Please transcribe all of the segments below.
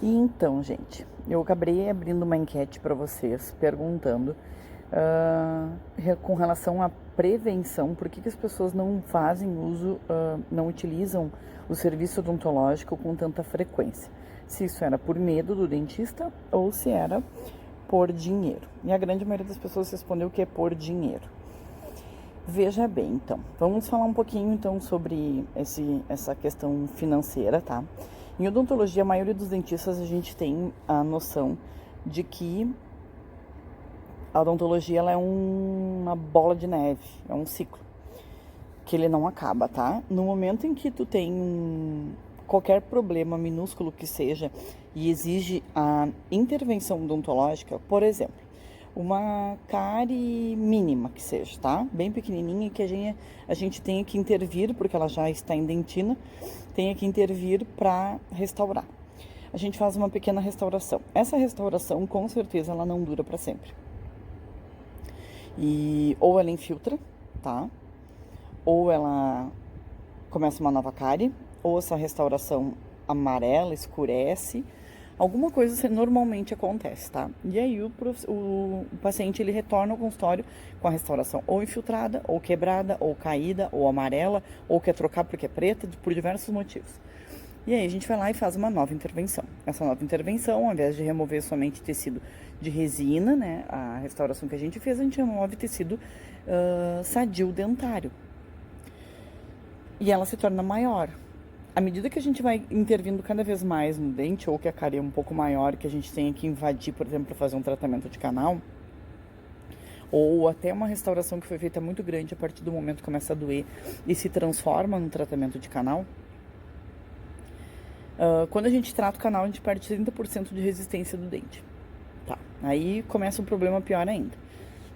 E então, gente, eu acabei abrindo uma enquete para vocês, perguntando com relação à prevenção, por que as pessoas não fazem uso, não utilizam o serviço odontológico com tanta frequência. Se isso era por medo do dentista ou se era por dinheiro. E a grande maioria das pessoas respondeu que é por dinheiro. Veja bem, então, vamos falar um pouquinho então sobre essa questão financeira, tá? Em odontologia, a maioria dos dentistas a gente tem a noção de que a odontologia ela é uma bola de neve, é um ciclo, que ele não acaba, tá? No momento em que tu tem qualquer problema minúsculo que seja e exige a intervenção odontológica, por exemplo, uma cárie mínima que seja, tá? Bem pequenininha que a gente tenha que intervir, porque ela já está em dentina, tenha que intervir para restaurar. A gente faz uma pequena restauração. Essa restauração, com certeza, ela não dura para sempre. E ou ela infiltra, tá? Ou ela começa uma nova cárie, ou essa restauração amarela, escurece. Alguma coisa normalmente acontece, tá? E aí o paciente ele retorna ao consultório com a restauração ou infiltrada, ou quebrada, ou caída, ou amarela, ou quer trocar porque é preta, por diversos motivos. E aí a gente vai lá e faz uma nova intervenção. Essa nova intervenção, ao invés de remover somente tecido de resina, né? A restauração que a gente fez, a gente remove tecido sadio dentário. E ela se torna maior. À medida que a gente vai intervindo cada vez mais no dente, ou que a cárie é um pouco maior, que a gente tenha que invadir, por exemplo, para fazer um tratamento de canal, ou até uma restauração que foi feita muito grande, a partir do momento que começa a doer e se transforma num tratamento de canal, quando a gente trata o canal, a gente perde 30% de resistência do dente. Tá, aí começa um problema pior ainda.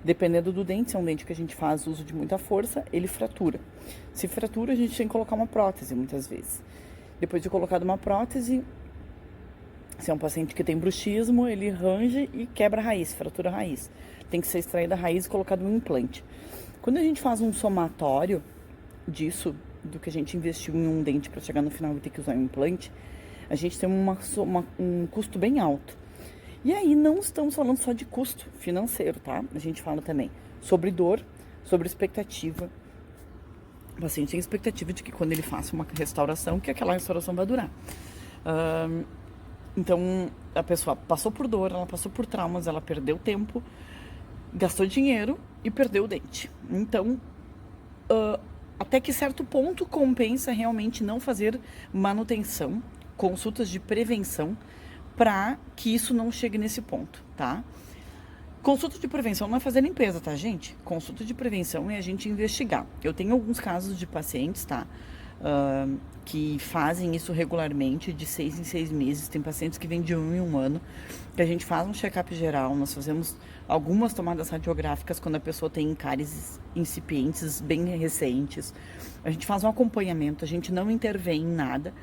Dependendo do dente, se é um dente que a gente faz uso de muita força, ele fratura. Se fratura, a gente tem que colocar uma prótese, muitas vezes. Depois de colocado uma prótese, se é um paciente que tem bruxismo, ele range e quebra a raiz, fratura a raiz. Tem que ser extraída a raiz e colocado um implante. Quando a gente faz um somatório disso, do que a gente investiu em um dente para chegar no final e ter que usar um implante, a gente tem um custo bem alto. E aí não estamos falando só de custo financeiro, tá? A gente fala também sobre dor, sobre expectativa. O paciente tem expectativa de que quando ele faça uma restauração, que aquela restauração vai durar. Então, a pessoa passou por dor, ela passou por traumas, ela perdeu tempo, gastou dinheiro e perdeu o dente. Então, até que certo ponto compensa realmente não fazer manutenção, consultas de prevenção, para que isso não chegue nesse ponto, tá? Consulta de prevenção não é fazer limpeza, tá, gente? Consulta de prevenção é a gente investigar. Eu tenho alguns casos de pacientes, tá? Que fazem isso regularmente, de 6 em 6 meses. Tem pacientes que vêm de 1 em 1 ano, que a gente faz um check-up geral. Nós fazemos algumas tomadas radiográficas quando a pessoa tem cáries incipientes, bem recentes. A gente faz um acompanhamento, a gente não intervém em nada.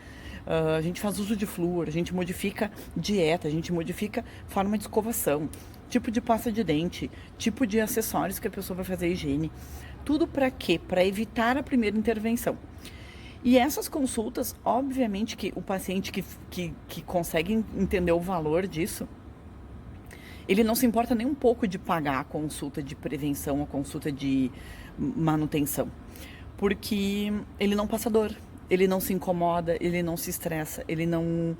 A gente faz uso de flúor, a gente modifica dieta, a gente modifica forma de escovação, tipo de pasta de dente, tipo de acessórios que a pessoa vai fazer higiene. Tudo para quê? Para evitar a primeira intervenção. E essas consultas, obviamente que o paciente que consegue entender o valor disso, ele não se importa nem um pouco de pagar a consulta de prevenção, a consulta de manutenção, porque ele não passa dor. Ele não se incomoda, ele não se estressa, ele não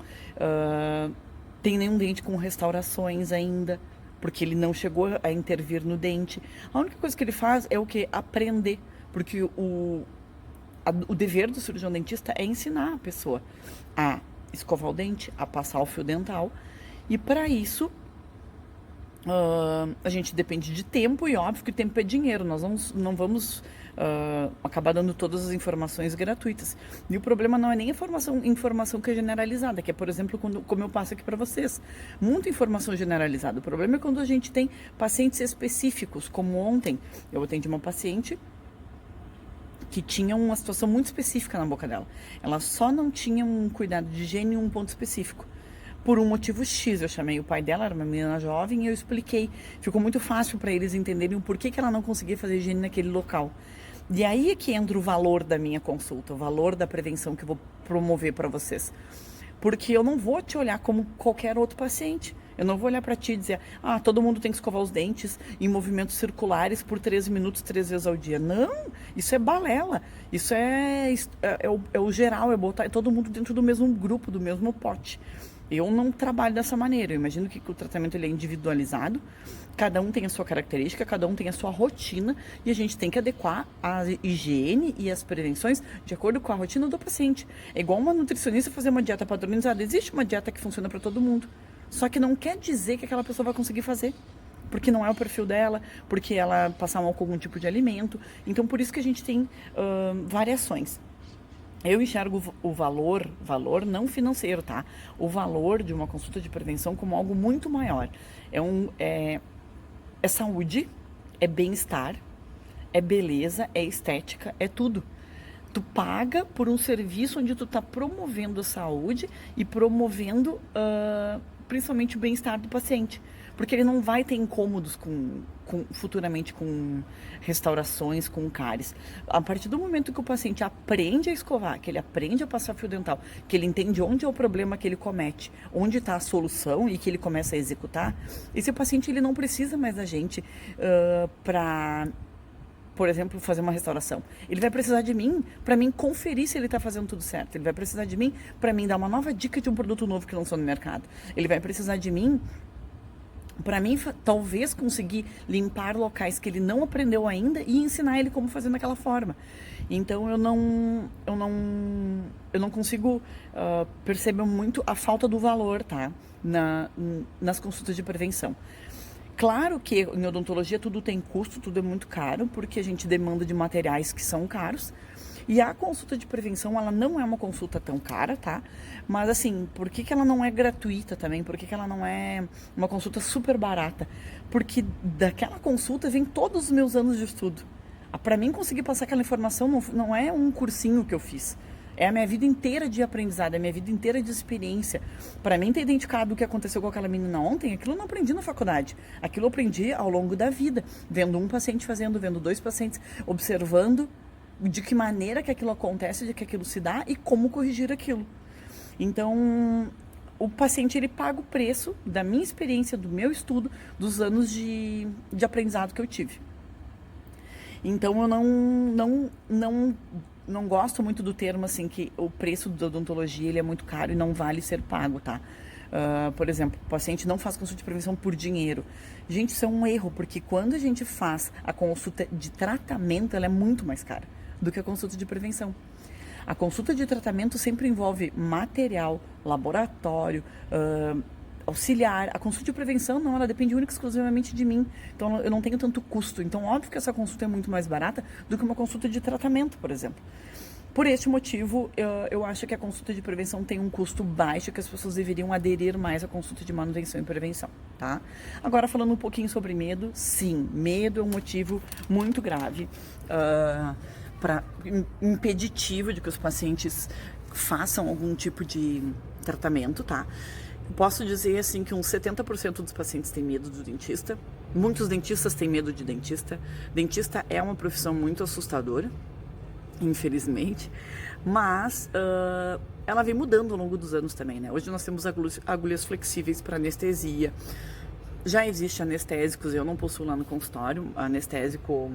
tem nenhum dente com restaurações ainda, porque ele não chegou a intervir no dente. A única coisa que ele faz é o quê? Aprender, porque o dever do cirurgião dentista é ensinar a pessoa a escovar o dente, a passar o fio dental, e para isso a gente depende de tempo, e óbvio que tempo é dinheiro, nós não vamos acabar dando todas as informações gratuitas. E o problema não é nem a informação que é generalizada, que é, por exemplo, como eu passo aqui para vocês, muita informação generalizada. O problema é quando a gente tem pacientes específicos, como ontem eu atendi uma paciente que tinha uma situação muito específica na boca dela. Ela só não tinha um cuidado de higiene em um ponto específico. Por um motivo X, eu chamei o pai dela, era uma menina jovem, e eu expliquei. Ficou muito fácil para eles entenderem o porquê que ela não conseguia fazer higiene naquele local. E aí é que entra o valor da minha consulta, o valor da prevenção que eu vou promover para vocês. Porque eu não vou te olhar como qualquer outro paciente. Eu não vou olhar para ti e dizer, todo mundo tem que escovar os dentes em movimentos circulares por 13 minutos, 3 vezes ao dia. Não, isso é balela. Isso é o geral, é botar todo mundo dentro do mesmo grupo, do mesmo pote. Eu não trabalho dessa maneira. Eu imagino que o tratamento ele é individualizado. Cada um tem a sua característica, cada um tem a sua rotina e a gente tem que adequar a higiene e as prevenções de acordo com a rotina do paciente. É igual uma nutricionista fazer uma dieta padronizada. Existe uma dieta que funciona para todo mundo. Só que não quer dizer que aquela pessoa vai conseguir fazer. Porque não é o perfil dela, porque ela passa mal com algum tipo de alimento. Então, por isso que a gente tem variações. Eu enxergo o valor não financeiro, tá? O valor de uma consulta de prevenção como algo muito maior. É saúde, é bem-estar, é beleza, é estética, é tudo. Tu paga por um serviço onde tu tá promovendo a saúde e promovendo principalmente o bem-estar do paciente. Porque ele não vai ter incômodos futuramente com restaurações, com cáries. A partir do momento que o paciente aprende a escovar, que ele aprende a passar fio dental, que ele entende onde é o problema que ele comete, onde está a solução e que ele começa a executar, esse paciente ele não precisa mais da gente para, por exemplo, fazer uma restauração. Ele vai precisar de mim para mim conferir se ele está fazendo tudo certo. Ele vai precisar de mim para mim dar uma nova dica de um produto novo que lançou no mercado. Ele vai precisar de mim para mim, talvez conseguir limpar locais que ele não aprendeu ainda e ensinar ele como fazer daquela forma. Então eu não consigo perceber muito a falta do valor, tá? Nas consultas de prevenção. Claro que em odontologia tudo tem custo, tudo é muito caro, porque a gente demanda de materiais que são caros. E a consulta de prevenção, ela não é uma consulta tão cara, tá? Mas assim, por que ela não é gratuita também? Por que ela não é uma consulta super barata? Porque daquela consulta vem todos os meus anos de estudo. Para mim conseguir passar aquela informação não é um cursinho que eu fiz. É a minha vida inteira de aprendizado, é a minha vida inteira de experiência. Para mim ter identificado o que aconteceu com aquela menina ontem, aquilo eu não aprendi na faculdade. Aquilo eu aprendi ao longo da vida, vendo um paciente fazendo, vendo 2 pacientes, observando de que maneira que aquilo acontece, de que aquilo se dá e como corrigir aquilo. Então, o paciente ele paga o preço da minha experiência, do meu estudo, dos anos de aprendizado que eu tive. Então, eu não gosto muito do termo assim que o preço da odontologia ele é muito caro e não vale ser pago, tá? Por exemplo, o paciente não faz consulta de prevenção por dinheiro. Gente, isso é um erro, porque quando a gente faz a consulta de tratamento, ela é muito mais cara do que a consulta de prevenção. A consulta de tratamento sempre envolve material, laboratório, auxiliar. A consulta de prevenção não, ela depende única e exclusivamente de mim. Então eu não tenho tanto custo. Então óbvio que essa consulta é muito mais barata do que uma consulta de tratamento, por exemplo. Por este motivo, eu acho que a consulta de prevenção tem um custo baixo, que as pessoas deveriam aderir mais à consulta de manutenção e prevenção, tá? Agora, falando um pouquinho sobre medo, sim, medo é um motivo muito grave, impeditivo de que os pacientes façam algum tipo de tratamento, tá? Posso dizer, assim, que uns 70% dos pacientes têm medo do dentista. Muitos dentistas têm medo de dentista. Dentista é uma profissão muito assustadora, infelizmente, mas ela vem mudando ao longo dos anos também, né? Hoje nós temos agulhas flexíveis para anestesia, já existe anestésicos, eu não possuo lá no consultório, anestésico,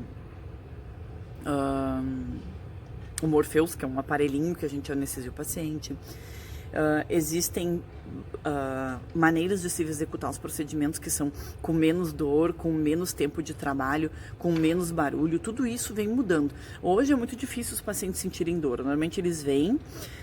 o Morpheus, que é um aparelhinho que a gente anestesia o paciente. Existem maneiras de se executar os procedimentos que são com menos dor, com menos tempo de trabalho, com menos barulho, tudo isso vem mudando. Hoje é muito difícil os pacientes sentirem dor, normalmente eles vêm,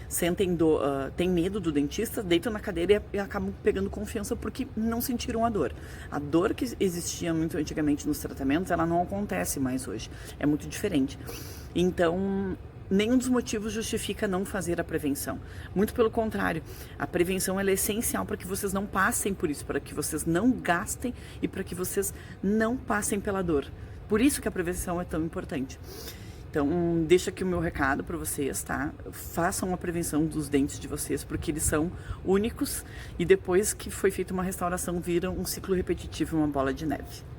sentem dor, têm medo do dentista, deitam na cadeira e acabam pegando confiança porque não sentiram a dor. A dor que existia muito antigamente nos tratamentos, ela não acontece mais hoje, é muito diferente. Então, nenhum dos motivos justifica não fazer a prevenção. Muito pelo contrário, a prevenção ela é essencial para que vocês não passem por isso, para que vocês não gastem e para que vocês não passem pela dor. Por isso que a prevenção é tão importante. Então, deixa aqui o meu recado para vocês, tá? Façam a prevenção dos dentes de vocês, porque eles são únicos e depois que foi feita uma restauração, viram um ciclo repetitivo, uma bola de neve.